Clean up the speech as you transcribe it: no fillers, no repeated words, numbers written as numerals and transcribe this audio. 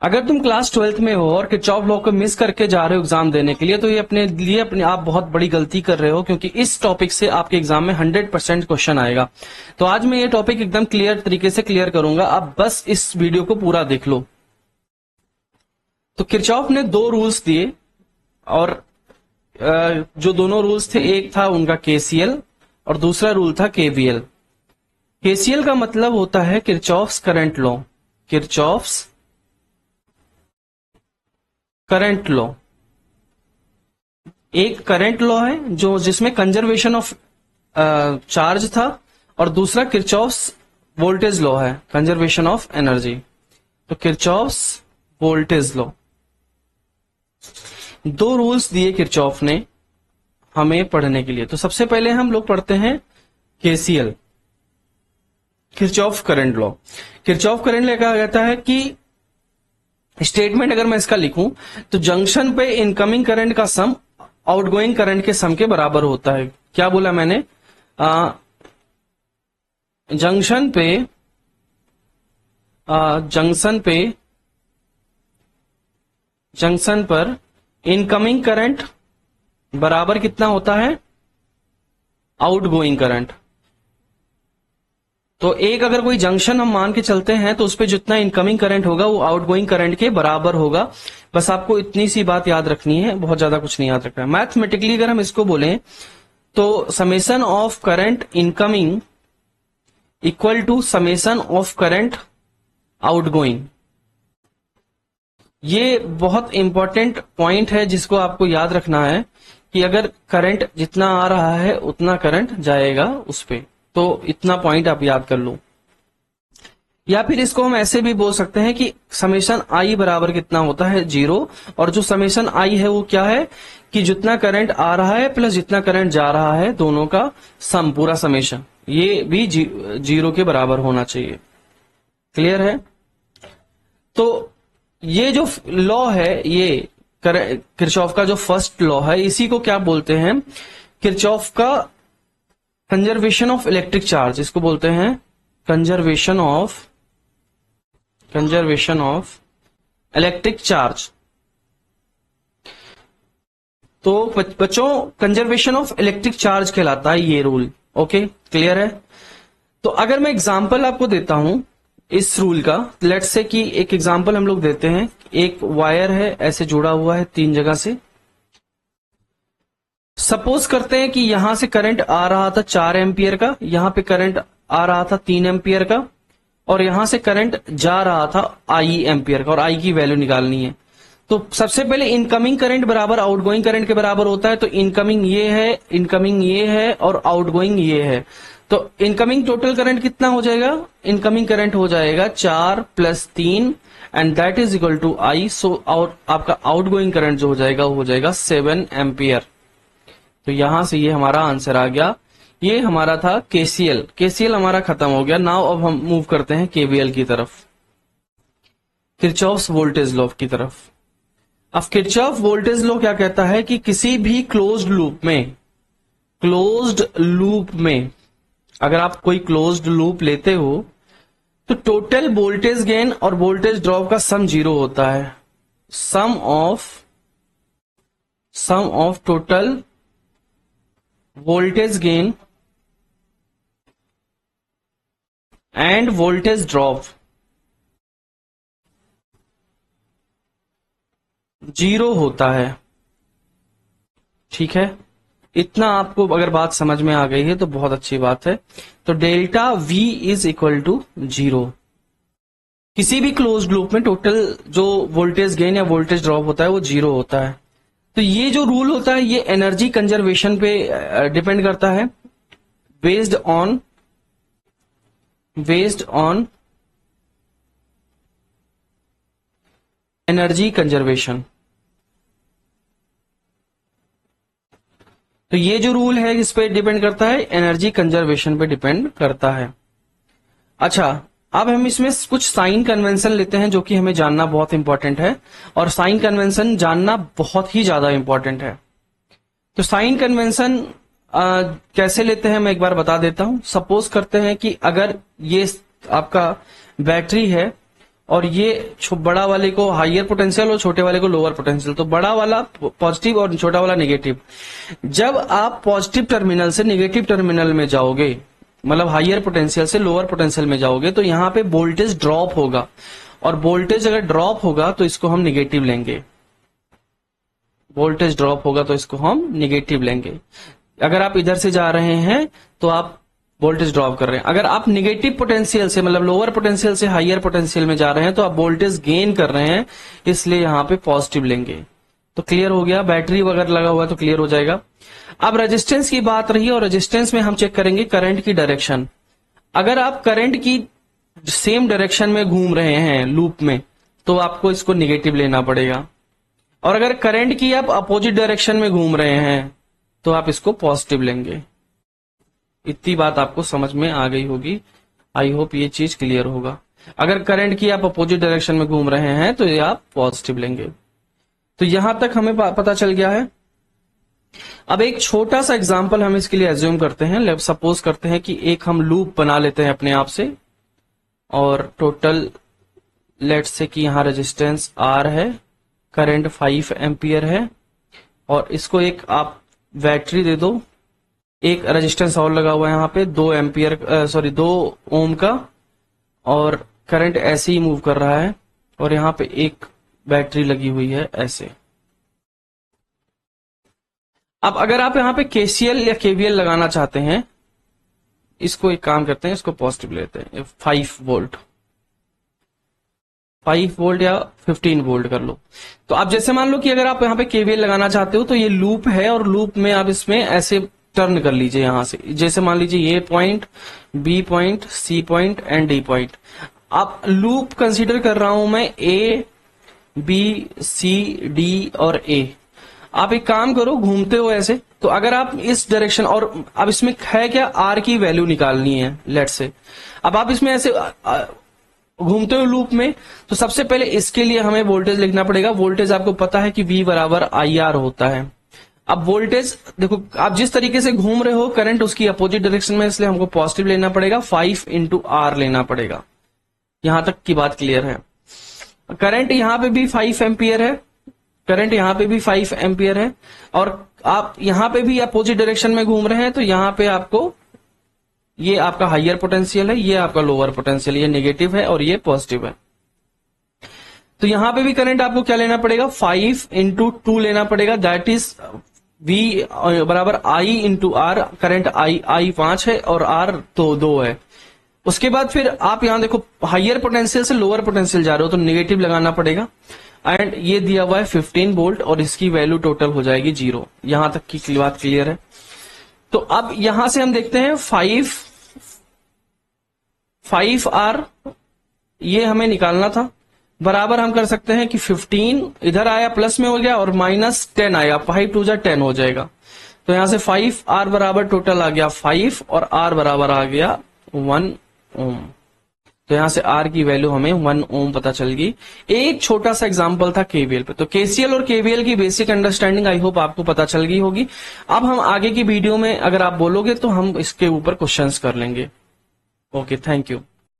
अगर तुम class 12th में हो और किरचॉफ लॉ को मिस करके जा रहे हो एग्जाम देने के लिए, तो ये अपने आप बहुत बड़ी गलती कर रहे हो, क्योंकि इस टॉपिक से आपके एग्जाम में 100% क्वेश्चन आएगा। तो आज मैं ये टॉपिक एकदम क्लियर तरीके से क्लियर करूंगा, आप बस इस वीडियो को पूरा देख लो। तो किरचॉफ ने दो रूल्स दिए, और जो दोनों रूल्स थे, एक था उनका केसीएल और दूसरा रूल था केवीएल। केसीएल का मतलब होता है Kirchhoff's current law. Kirchhoff's current law एक करंट लॉ है जो जिसमें कंजर्वेशन ऑफ चार्ज था, और दूसरा किरचॉफ्स वोल्टेज लॉ है, कंजर्वेशन ऑफ एनर्जी। तो किरचॉफ्स वोल्टेज लॉ, दो रूल्स दिए किरचॉफ ने हमें पढ़ने के लिए। तो सबसे पहले हम लोग पढ़ते हैं KCL, Kirchhoff current law. Kirchhoff current law कहा जाता है कि स्टेटमेंट अगर मैं इसका लिखूं तो जंक्शन पे इनकमिंग करंट का सम आउटगोइंग करंट के सम के बराबर होता है। क्या बोला मैंने? जंक्शन पर इनकमिंग करंट बराबर कितना होता है? Outgoing current. तो एक अगर कोई जंक्शन हम मान के चलते हैं तो उस पर जितना इनकमिंग करंट होगा वो आउटगोइंग करंट के बराबर होगा। बस आपको इतनी सी बात याद रखनी है, बहुत ज्यादा कुछ नहीं याद रखना है। मैथमेटिकली अगर हम इसको बोलें तो summation of current incoming equal to summation of current outgoing. ये बहुत इंपॉर्टेंट पॉइंट है जिसको आपको याद रखना है कि अगर करंट जितना आ रहा है उतना करंट जाएगा उस पे। तो इतना पॉइंट आप याद कर लो। या फिर इसको हम ऐसे भी बोल सकते हैं कि समेशन आई बराबर कितना होता है? 0। और जो समेशन आई है वो क्या है कि जितना करंट आ रहा है प्लस जितना करंट जा रहा है, दोनों का सम, पूरा समेशन, ये भी 0 के बराबर होना चाहिए। क्लियर है? तो ये जो लॉ है, ये किरचॉफ का जो फर्स्ट लॉ है, इसी को क्या बोलते हैं? किरचॉफ का कंजर्वेशन ऑफ इलेक्ट्रिक चार्ज। इसको बोलते हैं कंजर्वेशन ऑफ इलेक्ट्रिक चार्ज। तो बच्चों, कंजर्वेशन ऑफ इलेक्ट्रिक चार्ज कहलाता है ये रूल। ओके, क्लियर है? तो अगर मैं एग्जांपल आपको देता हूं इस रूल का, लेट्स से कि एक एग्जांपल हम लोग देते हैं। एक वायर है, ऐसे जुड़ा हुआ है 3 जगह से। सपोज करते हैं कि यहां से करंट आ रहा था 4 एम्पियर का, यहां पे करंट आ रहा था 3 एम्पियर का, और यहां से करंट जा रहा था आई एम्पियर का, और आई की वैल्यू निकालनी है। तो सबसे पहले इनकमिंग करंट बराबर आउटगोइंग करंट के बराबर होता है। तो इनकमिंग ये है और आउटगोइंग ये है। तो इनकमिंग टोटल करंट कितना हो जाएगा? इनकमिंग करंट हो जाएगा 4 + 3 and that is equal to I. So और आपका आउटगोइंग करंट जो हो जाएगा वो हो जाएगा 7 एम्पियर। तो यहां से ये हमारा आंसर आ गया। ये हमारा था केसीएल। केसीएल हमारा खत्म हो गया। नाउ अब हम मूव करते हैं केवीएल की तरफ, किरचॉफ्स वोल्टेज लॉ की तरफ। अब किरचॉफ वोल्टेज लॉ क्या कहता है कि किसी भी क्लोज्ड लूप में अगर आप कोई क्लोज्ड लूप लेते हो तो टोटल वोल्टेज गेन और वोल्टेज ड्रॉप का सम 0 होता है। Sum of total voltage gain and voltage drop 0 होता है। ठीक है, इतना आपको अगर बात समझ में आ गई है तो बहुत अच्छी बात है। तो delta V is equal to 0। किसी भी क्लोज्ड लूप में टोटल जो वोल्टेज गेन या वोल्टेज ड्रॉप होता है वो 0 होता है। तो ये जो रूल होता है ये एनर्जी कंजर्वेशन पे डिपेंड करता है, बेस्ड ऑन एनर्जी कंजर्वेशन। तो ये जो रूल है इस पे डिपेंड करता है, एनर्जी कंजर्वेशन पे डिपेंड करता है। अच्छा, अब हम इसमें कुछ साइन कन्वेंशन लेते हैं जो कि हमें जानना बहुत इंपॉर्टेंट है, और साइन कन्वेंशन जानना बहुत ही ज्यादा इंपॉर्टेंट है। तो साइन कन्वेंशन कैसे लेते हैं मैं एक बार बता देता हूं। सपोज करते हैं कि अगर ये आपका बैटरी है और ये बड़ा वाले को हायर पोटेंशियल और छोटे वाले को लोअर पोटेंशियल, तो बड़ा वाला पॉजिटिव और छोटा वाला नेगेटिव। जब आप पॉजिटिव टर्मिनल से नेगेटिव टर्मिनल में जाओगे, मतलब हायर पोटेंशियल से लोअर पोटेंशियल में जाओगे, तो यहाँ पे वोल्टेज ड्रॉप होगा, और वोल्टेज अगर ड्रॉप होगा तो इसको हम निगेटिव लेंगे। वोल्टेज ड्रॉप होगा तो इसको हम निगेटिव लेंगे। अगर आप इधर से जा रहे हैं तो आप वोल्टेज ड्रॉप कर रहे हैं। अगर आप निगेटिव पोटेंशियल से, मतलब लोअर पोटेंशियल से हायर पोटेंशियल में जा रहे हैं, तो आप वोल्टेज गेन कर रहे हैं, इसलिए यहां पे पॉजिटिव लेंगे। तो क्लियर हो गया। बैटरी वगैरह लगा हुआ है तो क्लियर हो जाएगा। अब रेजिस्टेंस की बात रही, और रेजिस्टेंस में हम चेक करेंगे करंट की डायरेक्शन। अगर आप करंट की सेम डायरेक्शन में घूम रहे हैं लूप में, तो आपको इसको निगेटिव लेना पड़ेगा, और अगर करंट की आप अपोजिट डायरेक्शन में घूम रहे हैं तो आप इसको पॉजिटिव लेंगे। इतनी बात आपको समझ में आ गई होगी। आई होप ये चीज क्लियर होगा। अगर करंट की आप अपोजिट डायरेक्शन में घूम रहे हैं तो ये आप पॉजिटिव लेंगे। तो यहां तक हमें पता चल गया है। अब एक छोटा सा एग्जांपल हम इसके लिए एज्यूम करते हैं। सपोज करते हैं कि एक हम लूप बना लेते हैं अपने आप से, और टोटल लेट्स से कि यहां रेजिस्टेंस R है, करंट 5 एम्पियर है, और इसको एक आप बैटरी दे दो, एक रेजिस्टेंस और लगा हुआ है यहाँ पे 2 ओम का, और करंट ऐसे ही मूव कर रहा है, और यहाँ पे एक बैटरी लगी हुई है ऐसे। अब अगर आप यहाँ पे KCL या KVL लगाना चाहते हैं, इसको एक काम करते हैं, इसको पॉजिटिव लेते हैं, 5 वोल्ट या 15 वोल्ट कर लो। तो आप जैसे मान लो कि अगर आप यहाँ पे KVL लगाना चाहते हो, तो ये लूप है, और लूप में आप इसमें ऐसे टर्न कर लीजिए यहां से। जैसे मान लीजिए ये point, B point, C point and D point. आप लूप कंसीडर कर रहा हूं मैं A, B, C, D और A। आप एक काम करो, घूमते हो ऐसे, तो अगर आप इस डायरेक्शन, और अब इसमें है क्या, R की वैल्यू निकालनी है लेट से। अब आप इसमें ऐसे घूमते हो लूप में, तो सबसे पहले इसके लिए हमें वोल्टेज लिखना पड़ेगा। वोल्टेज आपको पता है कि V बराबर IR होता है। अब वोल्टेज देखो, आप जिस तरीके से घूम रहे हो, करंट उसकी अपोजिट डायरेक्शन में, इसलिए हमको पॉजिटिव लेना पड़ेगा, 5 × R लेना पड़ेगा। यहां तक की बात क्लियर है। करंट यहां पे भी 5 एम्पियर है, करंट यहां पे भी 5 एम्पियर है, और आप यहां पे भी अपोजिट डायरेक्शन में घूम रहे हैं, तो यहां पे आपको, ये आपका हायर पोटेंशियल है, ये आपका लोअर पोटेंशियल, ये नेगेटिव है और ये पॉजिटिव है। तो यहां पे भी करंट आपको क्या लेना पड़ेगा, 5 × 2 लेना पड़ेगा, दैट इज V बराबर I × R। करंट I 5 है और R तो 2 है। उसके बाद फिर आप यहां देखो, हायर पोटेंशियल से लोअर पोटेंशियल जा रहे हो, तो नेगेटिव लगाना पड़ेगा, एंड ये दिया हुआ है 15 वोल्ट, और इसकी वैल्यू टोटल हो जाएगी 0। यहां तक की बात क्लियर है। तो अब यहां से हम देखते हैं 5R, ये हमें निकालना था, बराबर हम कर सकते हैं कि 15 इधर आया, प्लस में हो गया, और -10 आया, 5 2 10 हो जाएगा। तो यहां से 5R बराबर टोटल आ गया 5, और R बराबर आ गया 1 ओम। तो यहां से R की वैल्यू हमें 1 ओम पता चल गई। एक छोटा सा एग्जांपल था KVL पे। तो KCL और KVL की बेसिक अंडरस्टैंडिंग आई होप आपको पता चल गई होगी। अब हम आगे की वीडियो में, अगर आप बोलोगे तो हम इसके ऊपर क्वेश्चंस कर लेंगे। Okay, thank you.